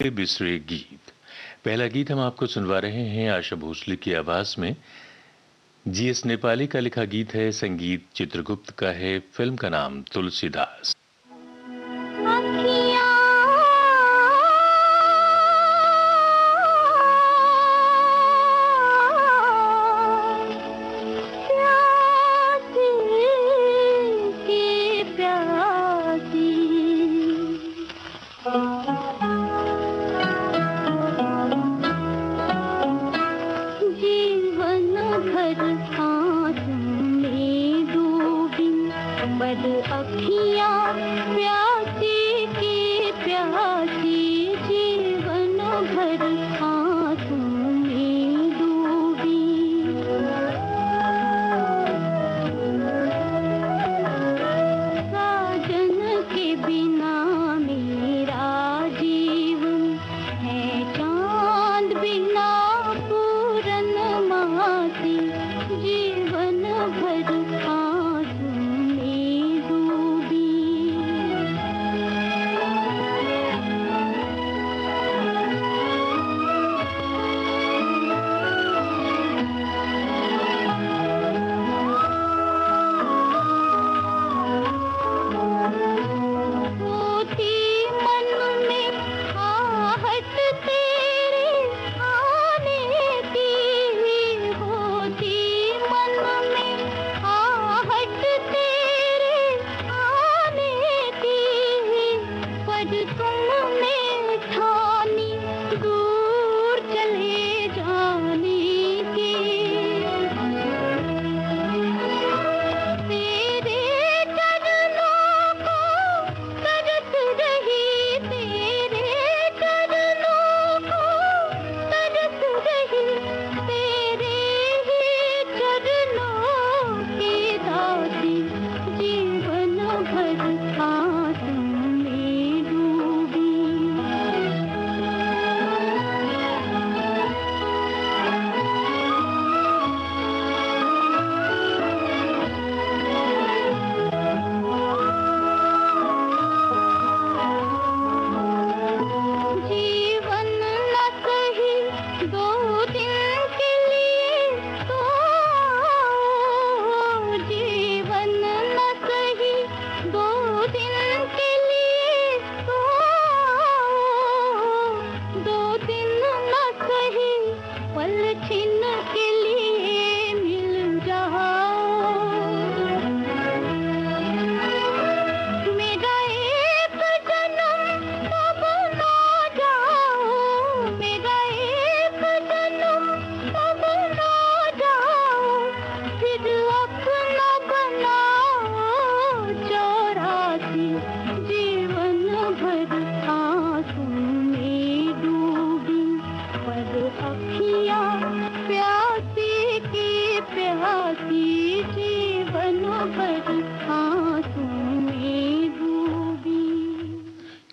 बिसरे गीत। पहला गीत हम आपको सुनवा रहे हैं आशा भोसले की आवाज में। जीएस नेपाली का लिखा गीत है, संगीत चित्रगुप्त का है, फिल्म का नाम तुलसीदास।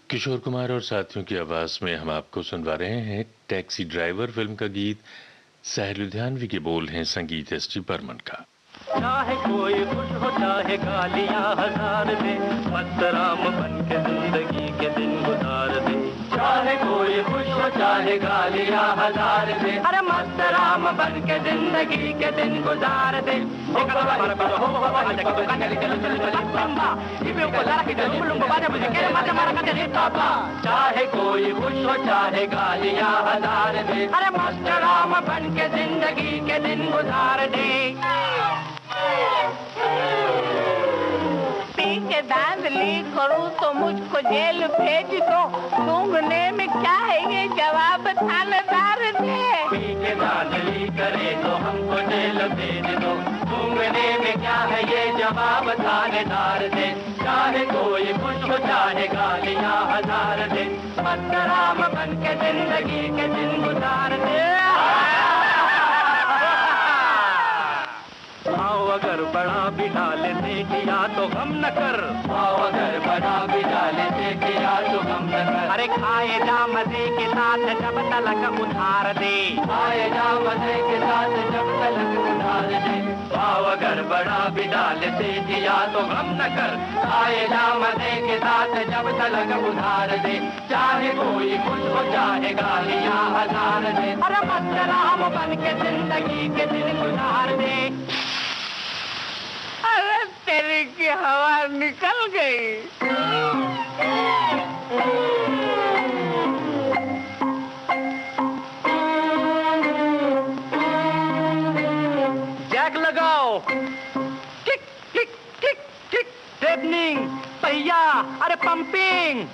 किशोर कुमार और साथियों की आवाज में हम आपको सुनवा रहे हैं टैक्सी ड्राइवर फिल्म का गीत। साहिर लुधियानवी के बोल हैं, संगीत एस.डी. बर्मन का। चाहे कोई खुश हो चाहे गालियां हजार दे, मस्त राम बन के जिंदगी के दिन गुजार दे। चाहे कोई खुश हो चाहे गालियां हजार दे, अरे मस्त राम बन के जिंदगी के दिन गुजार दे। चाहे कोई खुश हो चाहे गालियां हजार दे, अरे मस्त राम बन के जिंदगी के दिन गुजार दे। पी के धांधली करूं तो मुझको जेल भेज दो, सूंघने में क्या है ये जवाब थानेदार दे। पी के धांधली करे तो हमको जेल भेज दो, सूंघने में क्या है ये जवाब थानेदार दे। चाहे कोई खुश हो चाहे गालियां हजार दे, मस्त राम बन के जिंदगी के दिन गुजार दे। आओ अगर बड़ा भी डाले सेठिया तो गम न कर, भाव अगर बड़ा भी डाले सेठिया तो गम न कर। अरे खाए जा मजे के साथ जब तलक उधार दे, खाए जा मजे के साथ जब तलक उधार दे। भाव अगर बड़ा भी डाले सेठिया तो गम न कर, खाए जा मजे के साथ जब तलक उधार दे। चाहे कोई खुश हो चाहे गालियां हजार दे, अरे मस्त राम बन के जिंदगी के दिन गुजार दे। अरे तेरी की हवा निकल गई। जैक लगाओ, किक किक किक किक, टेपनिंग, पहिया, अरे पंपिंग।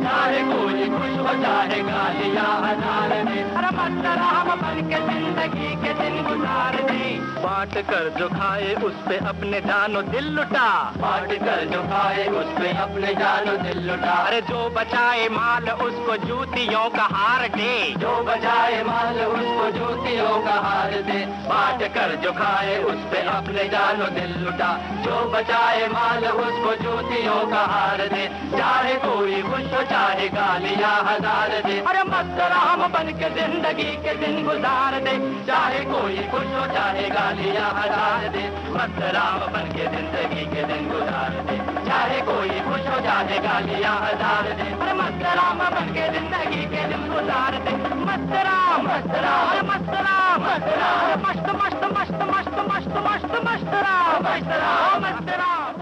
चाहे कोई खुश हो चाहे गालियां हजार दे, अरे मस्त राम बन के जिंदगी के दिन गुजार दे। बांट कर जो खाए उस पे अपने जानो दिल लुटा, बांट कर जो खाए उस पे अपने जानो दिल लुटा। अरे जो बचाए माल उसको जूतियों का हार दे, जो बचाए माल उसको जूतियों का हार दे। बांट कर जो खाए उस पे अपने जानो दिल लुटा, जो बचाए माल उसको जूतियों का हार दे। चाहे कोई खुश हो चाहे गालियां हजार दे, अरे मस्त राम बन के जिंदगी के दिन गुजार दे। चाहे कोई खुश हो चाहे गालियां हजार दे, मस्त राम बन के जिंदगी के दिन गुजार दे। चाहे कोई खुश हो चाहे गालियां हजार दे, अरे मस्त राम बन के जिंदगी के दिन गुजार दे। मस्त राम, मस्त राम, अरे मस्त राम, मस्त राम, मस्त मस्त मस्त मस्त मस्त मस्त मस्त राम, मस्त राम, मस्त राम।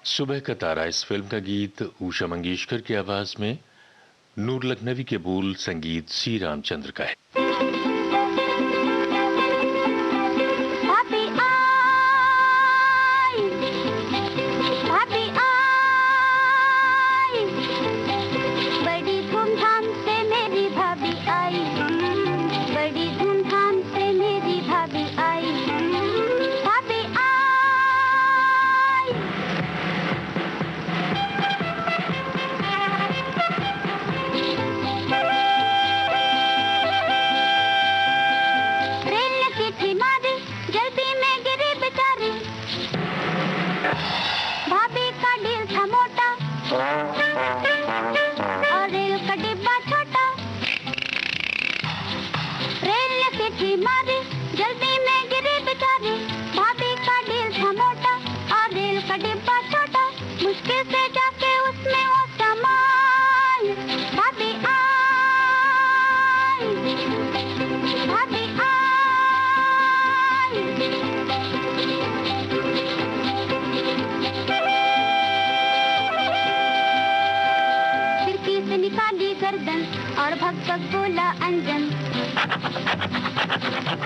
सुबह का तारा इस फिल्म का गीत उषा मंगेशकर की आवाज में, नूर लखनवी के बोल, संगीत सी रामचंद्र का है।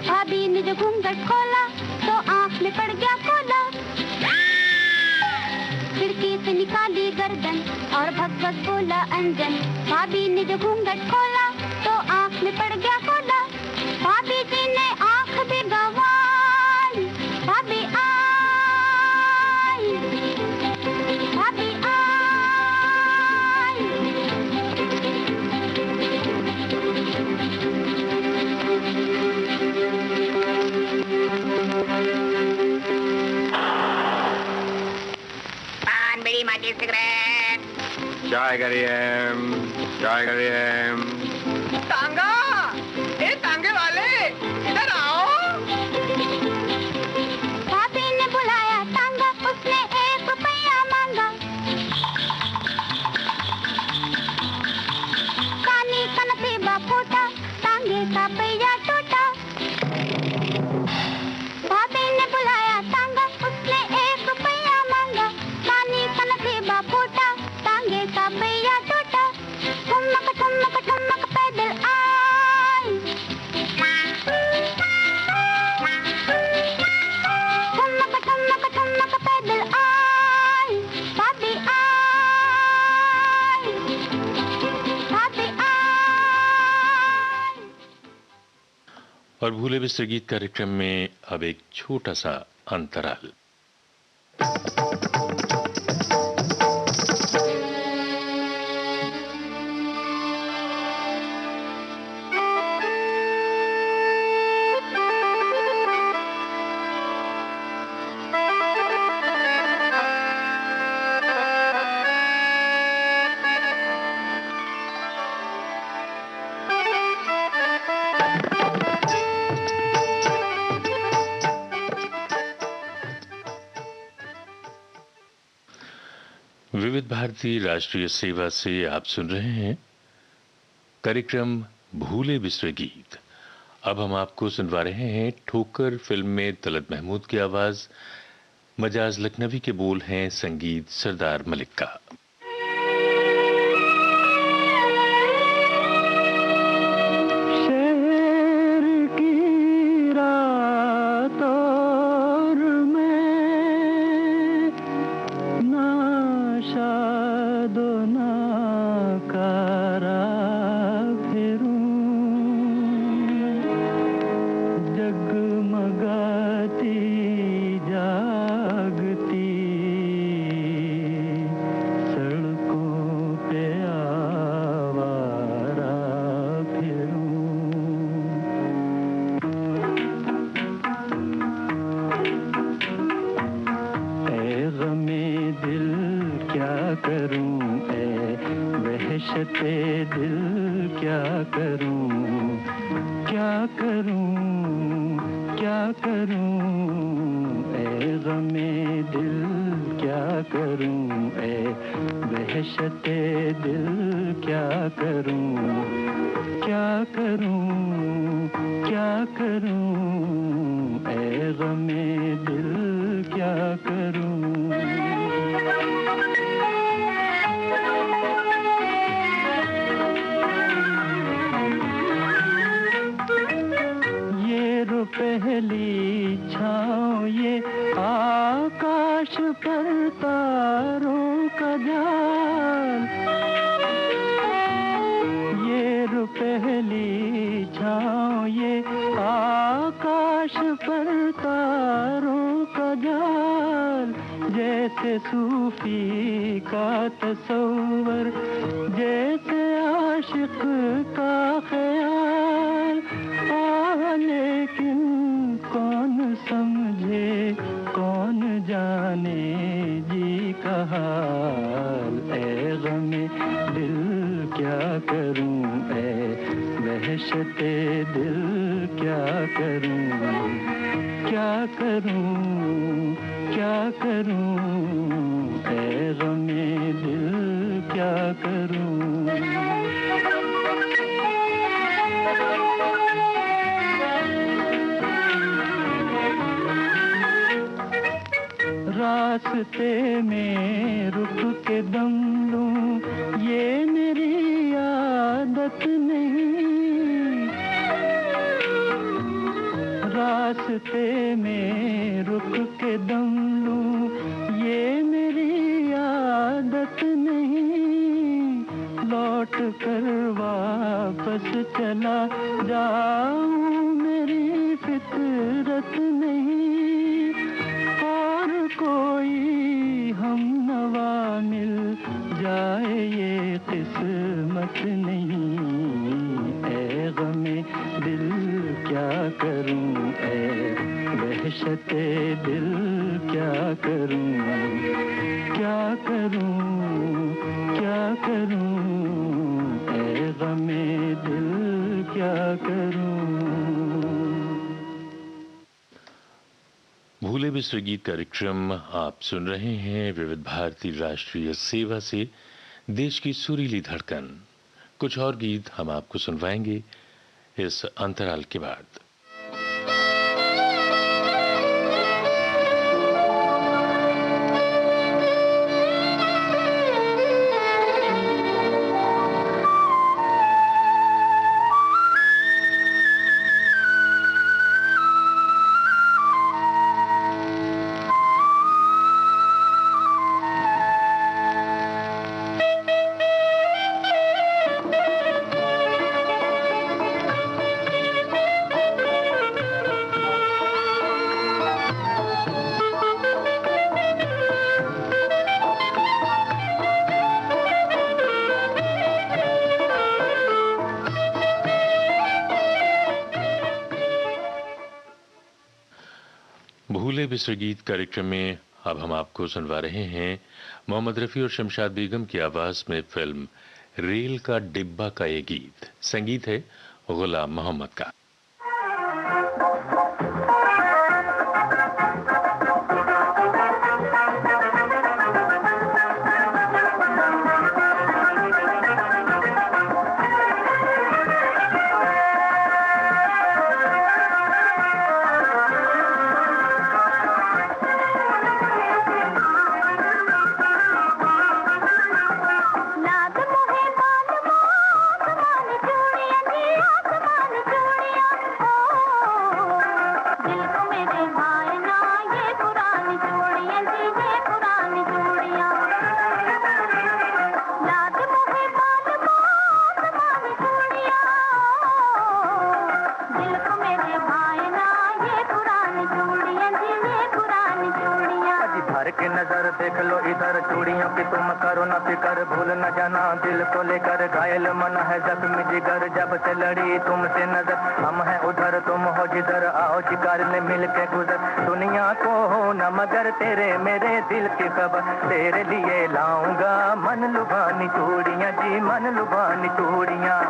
भाभी ने जो घूंघट खोला तो आंख में पड़ गया कोला। खिड़की से निकाली गर्दन और भग भग बोला अंजन। भाभी ने जो घूंघट खोला तो आंख में पड़ गया कोला। भाभी जी ने आंख भी गंवाई। भाभी आई, भाभी आई। पान बीड़ी माचिस सिगरेट। चाय करिए, चाय करिए। तांगा, ए तांगे वाले इधर आओ। भाभी ने बुलाया तांगा, उसने एक रुपया मांगा। कानी का नसीबा फूटा, तांगे का पहिया टूटा। भाभी ने बुलाया तांगा, उसने एक रुपया मांगा। कानी का नसीबा फूटा, तांगे का पहिया टूटा। ठुमक ठुमक ठुमक पैदल आई। ठुमक ठुमक ठुमक पैदल आई। भाभी आई, भाभी आई। और भूले बिस्तर गीत कार्यक्रम में अब एक छोटा सा अंतराल। विविध भारती राष्ट्रीय सेवा से आप सुन रहे हैं कार्यक्रम भूले बिसरे गीत। अब हम आपको सुनवा रहे हैं ठोकर फिल्म में तलत महमूद की आवाज, मजाज लखनवी के बोल हैं, संगीत सरदार मलिक का। पहली छाँव ये आकाश पर तारों का जाल, ये पहली छाँव ये आकाश पर तारों का जाल, जैसे सूफी का तसव्वुर, जैसे आशिक का ख्याल। लेकिन कौन समझे कौन जाने जी का हाल। ऐ गमे दिल क्या करूं, ऐ वहशते दिल क्या करूं, क्या करूं, क्या करूं, ऐ गमे दिल क्या करूं। रास्ते में रुक के दम लूं, ये मेरी आदत नहीं। रास्ते में रुक के दम लूं, ये मेरी आदत नहीं। लौट कर वापस चला जाऊं, मेरी फितरत नहीं। कोई हम नवा मिल जाए ये किस्मत नहीं। ऐ गमे दिल क्या करूं, ऐ वहशते दिल क्या करूं, क्या करूं, क्या करूं, ऐ गमे दिल क्या करूं। भूले बिसरे गीत कार्यक्रम आप सुन रहे हैं विविध भारती राष्ट्रीय सेवा से, देश की सुरीली धड़कन। कुछ और गीत हम आपको सुनवाएंगे इस अंतराल के बाद। भूले बिसरे गीत कार्यक्रम में अब हम आपको सुनवा रहे हैं मोहम्मद रफी और शमशाद बेगम की आवाज में फिल्म रेल का डिब्बा का ये गीत। संगीत है गुलाम मोहम्मद का। की नजर देख लो इधर, चूड़ियों की तुम करो न फिकर, भूल न जाना दिल को लेकर, घायल मन है जख्मी जिगर, जब से लड़ी तुमसे नजर, हम हैं उधर तुम हो जिधर, आओ शिकार ले मिल के गुजर, दुनिया को हो न मगर तेरे मेरे दिल की खबर, तेरे लिए लाऊंगा मन लुभानी चूड़ियां जी, मन लुभानी चूड़ियां।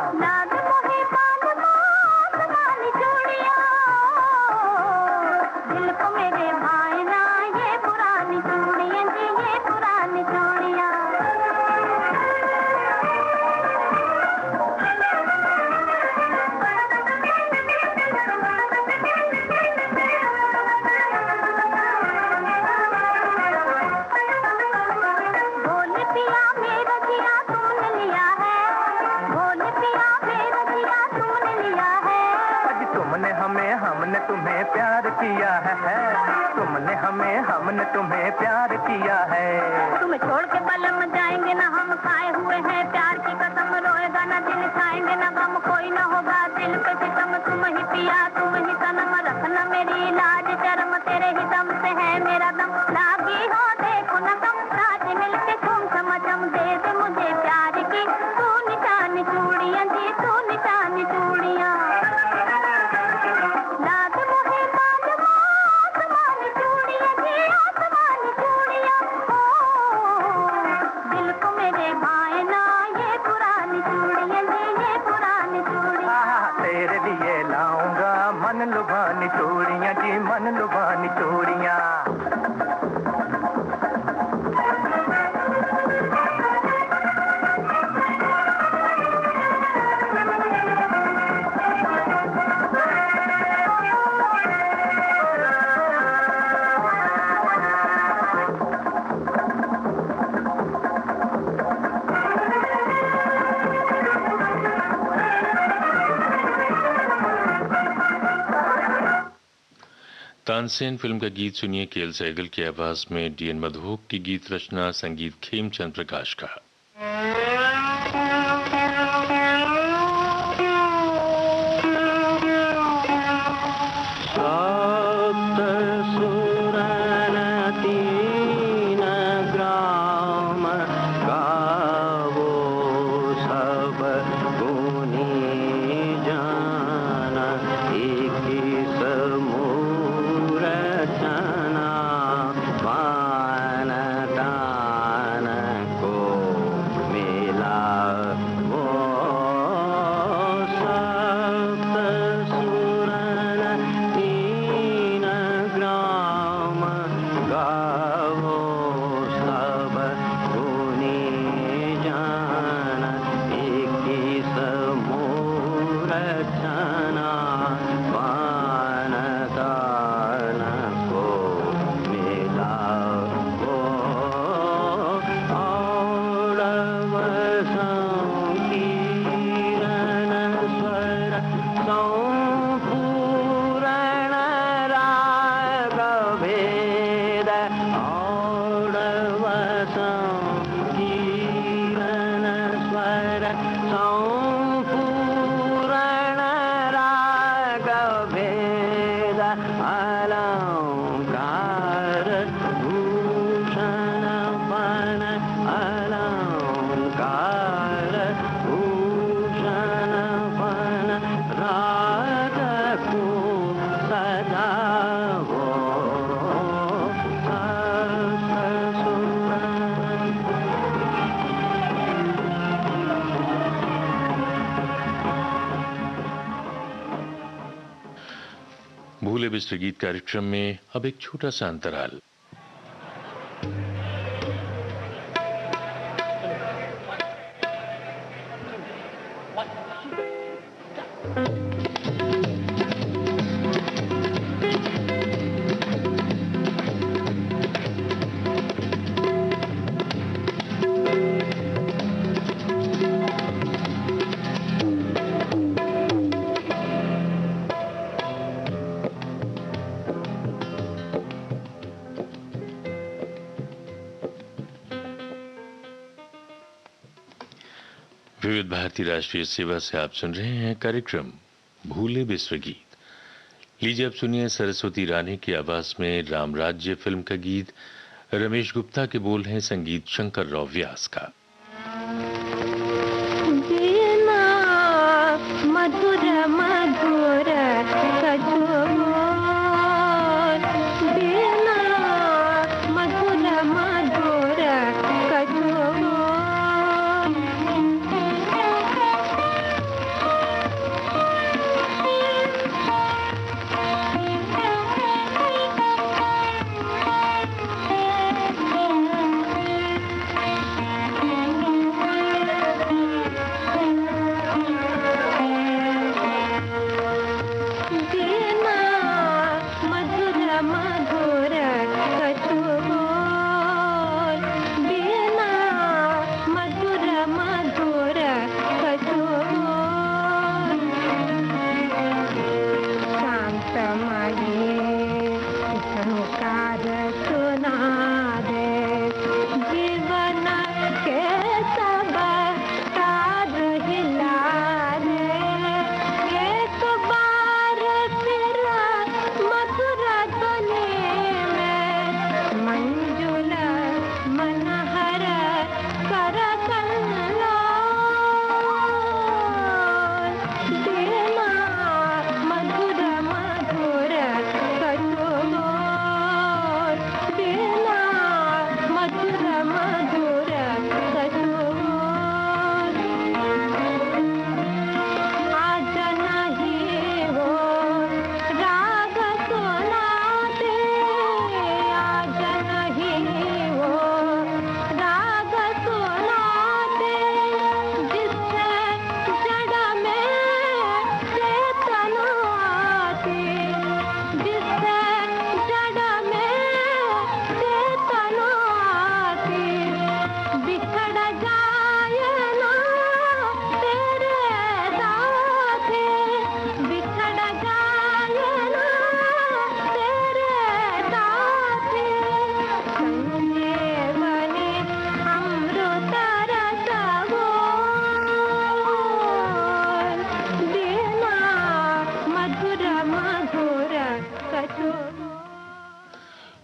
हमने तुम्हें प्यार किया है, तुमने हमें हमने तुम्हें प्यार किया है। तुम्हें छोड़ के बलम जाएंगे ना हम, खाए हुए हैं प्यार की कसम, रोएगा ना दिल छाएंगे ना गम, कोई ना होगा दिल पे सितम, तुम ही पिया तुम ही सनम, रखना मेरी लाज शर्म, तेरे ही दम से है मेरा दम, लागी हो देखो न कम, साथ मिलके तुम समझम, दे दे मुझे प्यार की तू निशानी चूड़ियां जी, तू निशानी चूड़ियां। मन लुभानी चूड़ियां जी, मन लुभानी चूड़ियां। तानसेन फिल्म का गीत सुनिए केएल सहगल की आवाज में, डीएन मधोक की गीत रचना, संगीत खेमचंद प्रकाश का। भूले बिसरे गीत कार्यक्रम में अब एक छोटा सा अंतराल। विविध भारती राष्ट्रीय सेवा से आप सुन रहे हैं कार्यक्रम भूले बिसरे गीत। लीजिए अब सुनिए सरस्वती रानी की आवाज में राम राज्य फिल्म का गीत, रमेश गुप्ता के बोल हैं, संगीत शंकर राव व्यास का। मधुर मधुर कछुआ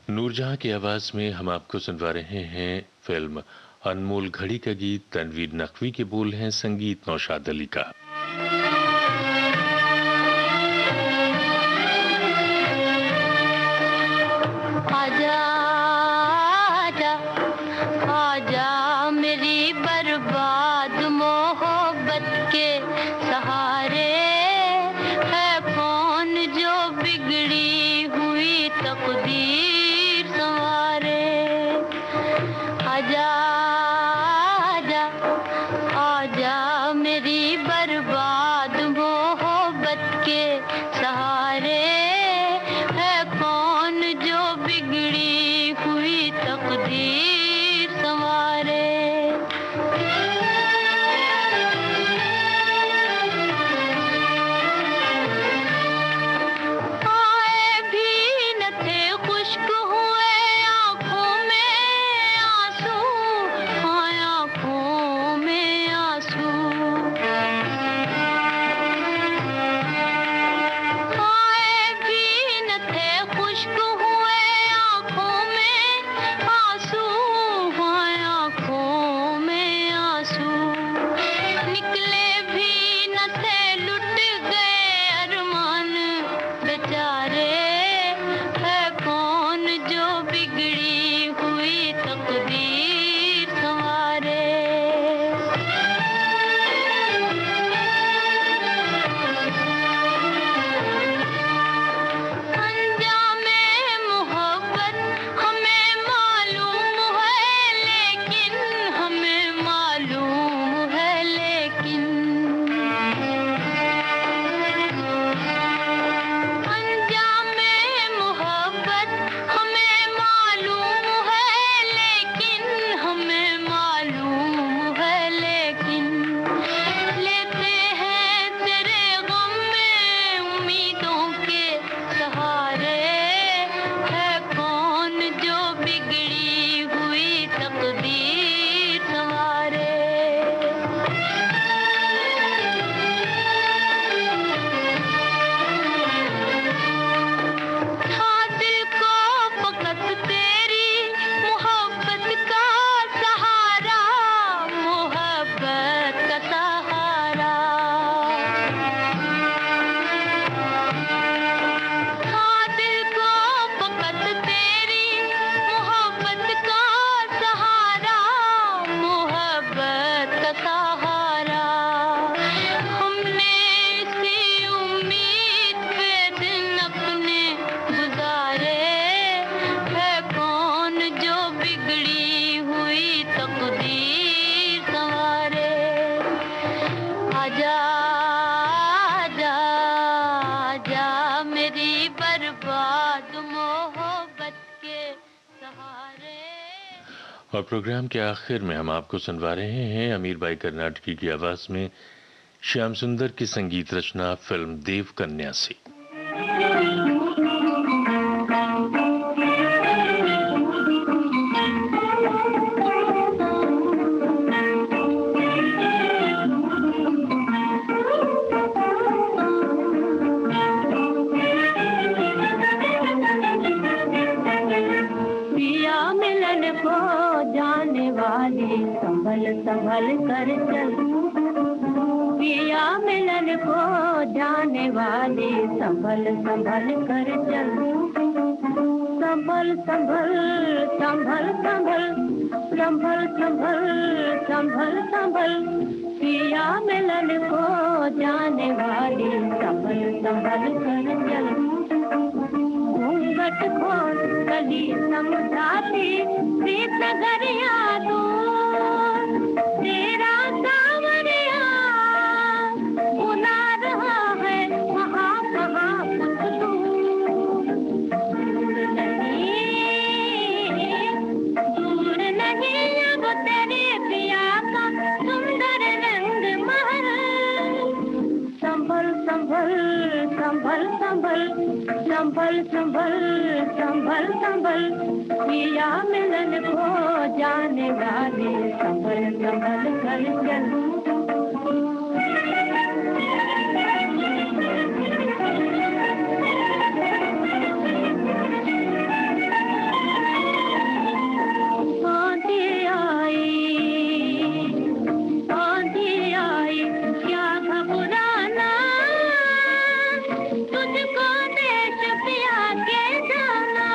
नूरजहां की आवाज में हम आपको सुनवा रहे हैं फिल्म अनमोल घड़ी का गीत। तनवीर नकवी के बोल हैं, संगीत नौशाद अली का। आजा आजा आजा मेरी बर्बाद मोहब्बत के सहारे, है कौन जो बिगड़ी हुई तकदीर संवारे। आजा आजा आजा मेरी बर्बाद मोहब्बत के सहारे, है कौन जो बिगड़ी हुई तकदीर संवारे। आए भी न थे खुश्क हुए आंखों में आंसू, सहारे। और प्रोग्राम के आखिर में हम आपको सुनवा रहे हैं अमीर बाई कर्नाटकी की आवाज में श्याम सुंदर की संगीत रचना फिल्म देव कन्या से। संभल संभल कर चल, पिया मिलन को जाने वाली संभल संभल कर चल। संभल संभल संभल संभल संभल संभल संभल संभल, पिया मिलन को जाने वाली संभल संभल कर चल। घूंघट खोल कली समझाती प्रीत नगरिया दूर, तेरा सावरिया बुला रहा है वहाँ कहाँ कुछ दूर। दूर नहीं अब तेरे पिया का सुंदर रंग महल। संभल संभल संभल संभल संभल संभल संभल संभल, पिया मिलन को जाने वाले संभल संभल कर चल। आंधी आई क्या घबराना, तुझको देश पिया के जाना।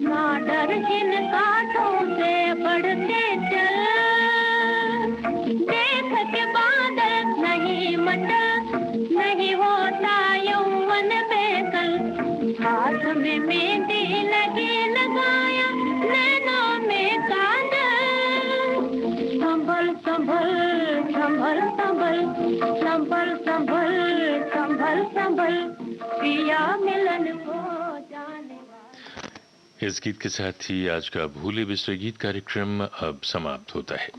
ना डर जिन कांटों से बढ़ते चल, देख के बादल नहीं मचल, नहीं होता यौवन बेकल। हाथ में मेहंदी लगी लगाया, नैनों में काजल। संभल संभल संभल संभल संभल संभल संभल संभल, पिया मिलन को जाने वाला। इस गीत के साथ ही आज का भूले बिसरे गीत कार्यक्रम अब समाप्त होता है।